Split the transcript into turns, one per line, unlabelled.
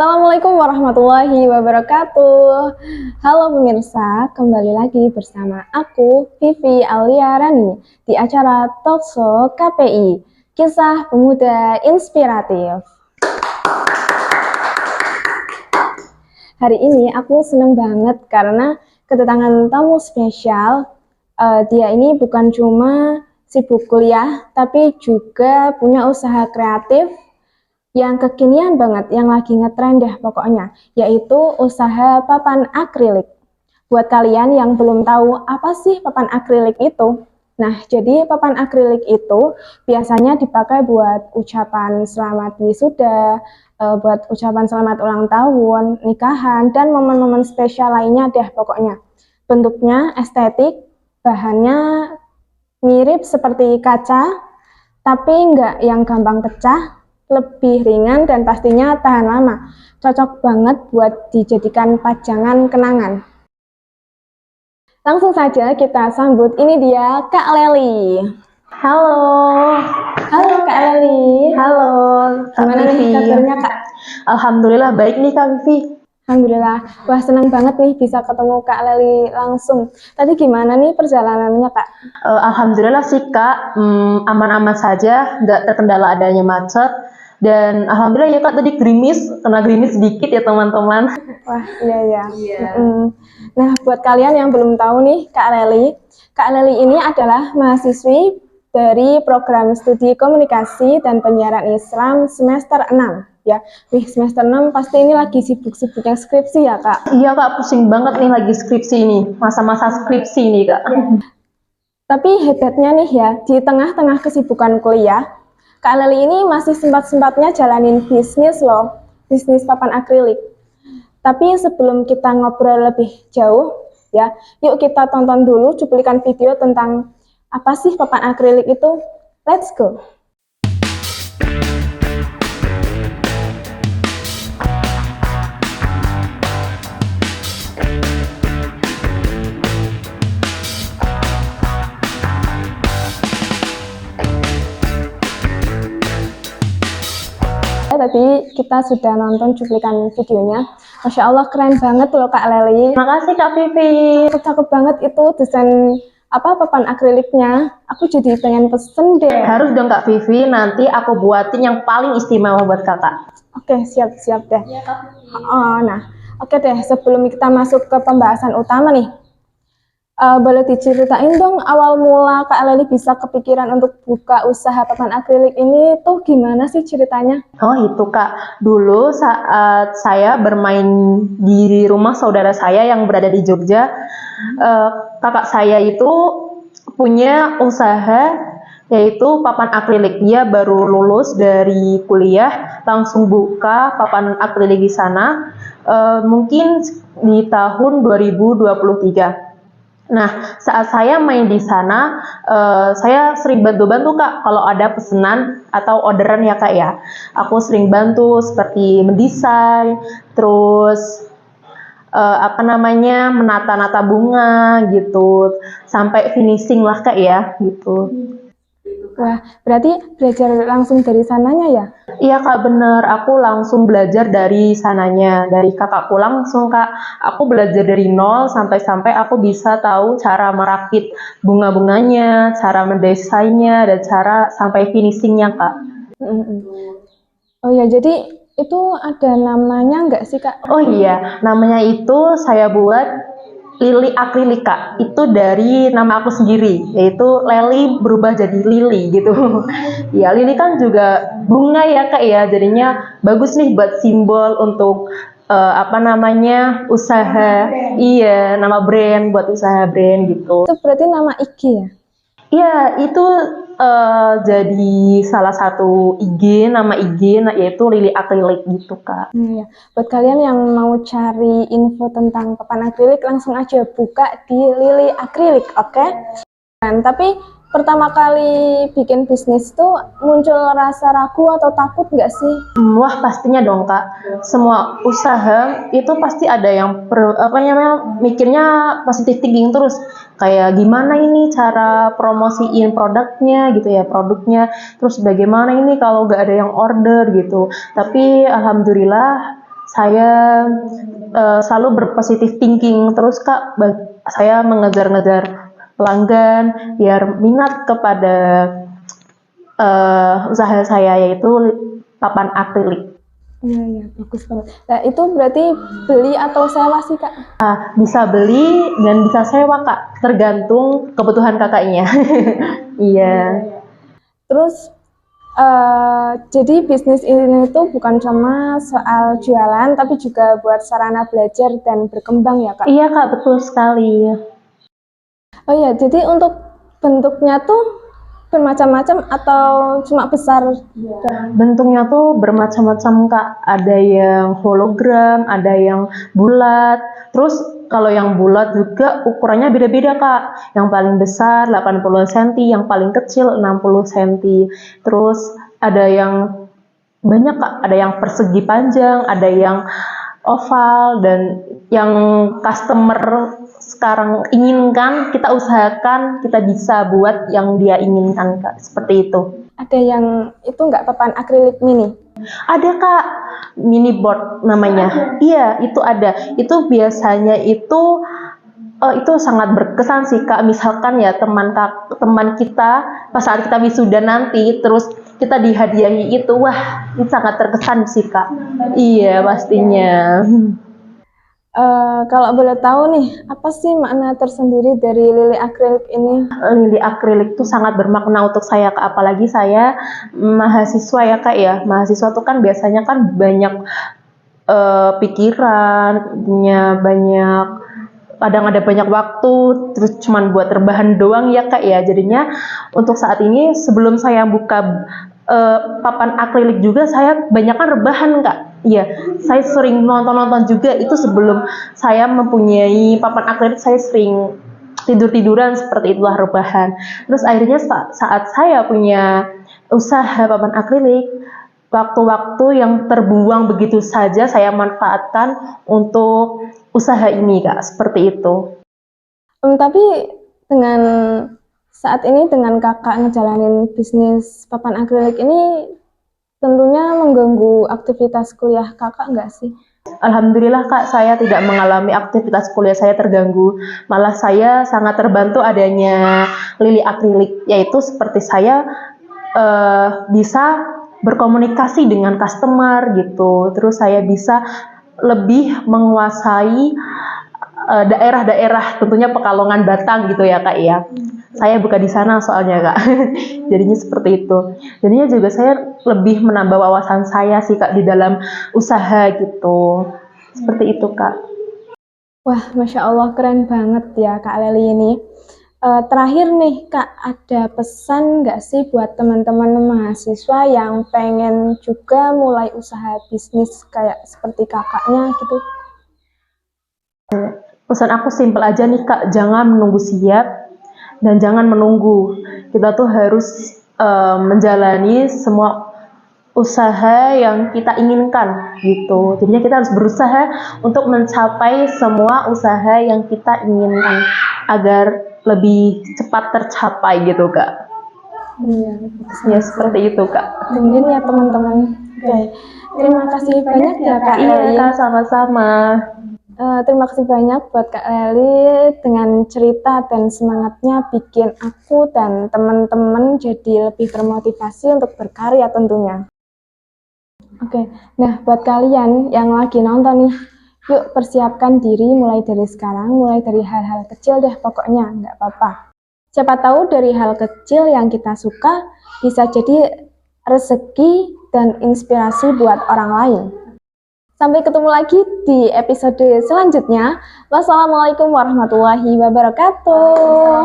Assalamualaikum warahmatullahi wabarakatuh. Halo pemirsa, kembali lagi bersama aku Vivi Aliarani di acara Talkshow KPI, Kisah Pemuda Inspiratif. Hari ini aku senang banget karena kedatangan tamu spesial. Dia ini bukan cuma sibuk kuliah, tapi juga punya usaha kreatif yang kekinian banget, yang lagi ngetren deh pokoknya, yaitu usaha papan akrilik. Buat kalian yang belum tahu apa sih papan akrilik itu, nah jadi papan akrilik itu biasanya dipakai buat ucapan selamat wisuda, buat ucapan selamat ulang tahun, nikahan, dan momen-momen spesial lainnya deh pokoknya. Bentuknya estetik, bahannya mirip seperti kaca, tapi nggak yang gampang pecah, lebih ringan dan pastinya tahan lama. Cocok banget buat dijadikan pajangan kenangan. Langsung saja kita sambut, ini dia Kak Leli.
Halo.
Halo Kak Leli.
Halo.
Gimana nih kabarnya Kak?
Alhamdulillah baik nih Kak Vivi.
Alhamdulillah. Wah, senang banget nih bisa ketemu Kak Leli langsung. Tadi gimana nih perjalanannya Kak?
Alhamdulillah sih Kak, aman-aman saja, nggak terkendala adanya macet. Dan alhamdulillah ya Kak, tadi kena gerimis sedikit ya teman-teman.
Wah, iya. Nah, buat kalian yang belum tahu nih Kak Leli ini adalah mahasiswi dari program studi komunikasi dan penyiaran Islam semester 6 ya. Semester 6 pasti ini lagi sibuk-sibuk yang skripsi ya Kak?
Iya Kak, pusing banget nih lagi skripsi ini, masa-masa skripsi nih Kak.
Tapi hebatnya nih ya, di tengah-tengah kesibukan kuliah, Kak Leli ini masih sempat-sempatnya jalanin bisnis loh, bisnis papan akrilik. Tapi sebelum kita ngobrol lebih jauh, ya, yuk kita tonton dulu cuplikan video tentang apa sih papan akrilik itu. Let's go! Tadi kita sudah nonton cuplikan videonya. Masya Allah, keren banget loh Kak Leli.
Makasih Kak Vivi.
Cakep banget itu desain papan akriliknya. Aku jadi pengen pesen deh.
Harus dong Kak Vivi, nanti aku buatin yang paling istimewa buat kakak.
Oke, siap deh.
Iya Kak Vivi.
Oke deh, sebelum kita masuk ke pembahasan utama nih, boleh diceritain dong awal mula Kak Leli bisa kepikiran untuk buka usaha papan akrilik ini tuh gimana sih ceritanya?
Oh itu Kak, dulu saat saya bermain di rumah saudara saya yang berada di Jogja, kakak saya itu punya usaha yaitu papan akrilik. Dia baru lulus dari kuliah, langsung buka papan akrilik di sana, mungkin di tahun 2023. Nah, saat saya main di sana, saya sering bantu-bantu Kak, kalau ada pesanan atau orderan ya Kak ya. Aku sering bantu seperti mendesain, terus menata-nata bunga gitu, sampai finishing lah Kak ya, gitu.
Wah, berarti belajar langsung dari sananya ya?
Iya Kak, bener. Aku langsung belajar dari sananya. Dari kakakku langsung Kak. Aku belajar dari nol sampai aku bisa tahu cara merakit bunga-bunganya, cara mendesainnya, dan cara sampai finishingnya Kak.
Oh ya, jadi itu ada namanya nggak sih Kak?
Oh iya, namanya itu saya buat Lili akrilik Kak. Itu dari nama aku sendiri, yaitu Leli berubah jadi Lili gitu. Ya, Lili kan juga bunga ya Kak ya, jadinya bagus nih buat simbol untuk usaha. Iya, nama brand buat usaha brand gitu.
Itu berarti nama IG ya?
Iya, itu jadi salah satu nama IG yaitu Lili akrilik gitu Kak.
Ya. Buat kalian yang mau cari info tentang papan akrilik, langsung aja buka di Lili akrilik, oke? Tapi pertama kali bikin bisnis tuh muncul rasa ragu atau takut nggak sih?
Wah pastinya dong Kak. Semua usaha itu pasti ada yang mikirnya positive thinking terus. Kayak gimana ini cara promosiin produknya gitu ya, terus bagaimana ini kalau nggak ada yang order gitu. Tapi alhamdulillah saya selalu berpositif thinking terus Kak. Saya mengejar-ngejar pelanggan biar minat kepada usaha saya, yaitu papan akrilik.
Iya, bagus banget. Nah, itu berarti beli atau sewa sih, Kak?
Bisa beli dan bisa sewa Kak, tergantung kebutuhan kakaknya. Iya.
Terus jadi bisnis ini tuh bukan cuma soal jualan, tapi juga buat sarana belajar dan berkembang ya Kak?
Iya Kak, betul sekali.
Oh ya, jadi untuk bentuknya tuh bermacam-macam atau cuma besar?
Bentuknya tuh bermacam-macam Kak, ada yang hologram, ada yang bulat, terus kalau yang bulat juga ukurannya beda-beda Kak, yang paling besar 80 cm, yang paling kecil 60 cm, terus ada yang banyak Kak, ada yang persegi panjang, ada yang oval, dan yang customer sekarang inginkan, kita usahakan kita bisa buat yang dia inginkan Kak, seperti itu.
Ada yang itu nggak papan akrilik mini?
Ada Kak, mini board namanya. Iya, itu ada. Itu biasanya itu sangat berkesan sih Kak. Misalkan ya teman kita pas saat kita wisuda nanti, terus kita dihadiahi itu, wah, itu sangat terkesan sih Kak. Iya, pastinya.
Kalau boleh tahu nih, apa sih makna tersendiri dari lili akrilik ini?
Lili akrilik itu sangat bermakna untuk saya Kak. Apalagi saya mahasiswa ya Kak ya. Mahasiswa tuh kan biasanya kan banyak pikiran, punya banyak, kadang ada banyak waktu, terus cuman buat rebahan doang ya Kak ya. Jadinya untuk saat ini sebelum saya buka papan akrilik juga, saya banyak kan rebahan Kak. Iya, saya sering nonton juga itu sebelum saya mempunyai papan akrilik, saya sering tiduran seperti itulah rebahan. Terus akhirnya saat saya punya usaha papan akrilik, waktu-waktu yang terbuang begitu saja saya manfaatkan untuk usaha ini Kak, seperti itu.
Tapi dengan saat ini dengan kakak ngejalanin bisnis papan akrilik ini tentunya mengganggu aktivitas kuliah kakak nggak sih?
Alhamdulillah Kak, saya tidak mengalami aktivitas kuliah saya terganggu. Malah saya sangat terbantu adanya lili akrilik, yaitu seperti saya bisa berkomunikasi dengan customer gitu. Terus saya bisa lebih menguasai daerah-daerah, tentunya Pekalongan, Batang gitu ya Kak ya. Saya buka di sana soalnya Kak. Jadinya seperti itu. Jadinya juga saya lebih menambah wawasan saya sih Kak di dalam usaha gitu. Seperti itu Kak.
Wah, Masya Allah, keren banget ya Kak Leli ini. Terakhir nih Kak, ada pesan nggak sih buat teman-teman mahasiswa yang pengen juga mulai usaha bisnis kayak seperti kakaknya gitu?
Pesan aku simpel aja nih Kak, jangan menunggu siap dan jangan menunggu. Kita tuh harus menjalani semua usaha yang kita inginkan gitu. Jadinya kita harus berusaha untuk mencapai semua usaha yang kita inginkan agar lebih cepat tercapai gitu Kak.
Iya,
Ya seperti itu Kak.
mungkin ya teman-teman. Oke, terima kasih banyak ya Kak
Iya
Leli.
Kak, sama-sama.
Terima kasih banyak buat Kak Leli dengan cerita dan semangatnya bikin aku dan teman-teman jadi lebih termotivasi untuk berkarya tentunya. Oke, nah buat kalian yang lagi nonton nih, yuk persiapkan diri mulai dari sekarang, mulai dari hal-hal kecil deh pokoknya, nggak apa-apa. Siapa tahu dari hal kecil yang kita suka bisa jadi rezeki dan inspirasi buat orang lain. Sampai ketemu lagi di episode selanjutnya. Wassalamualaikum warahmatullahi wabarakatuh.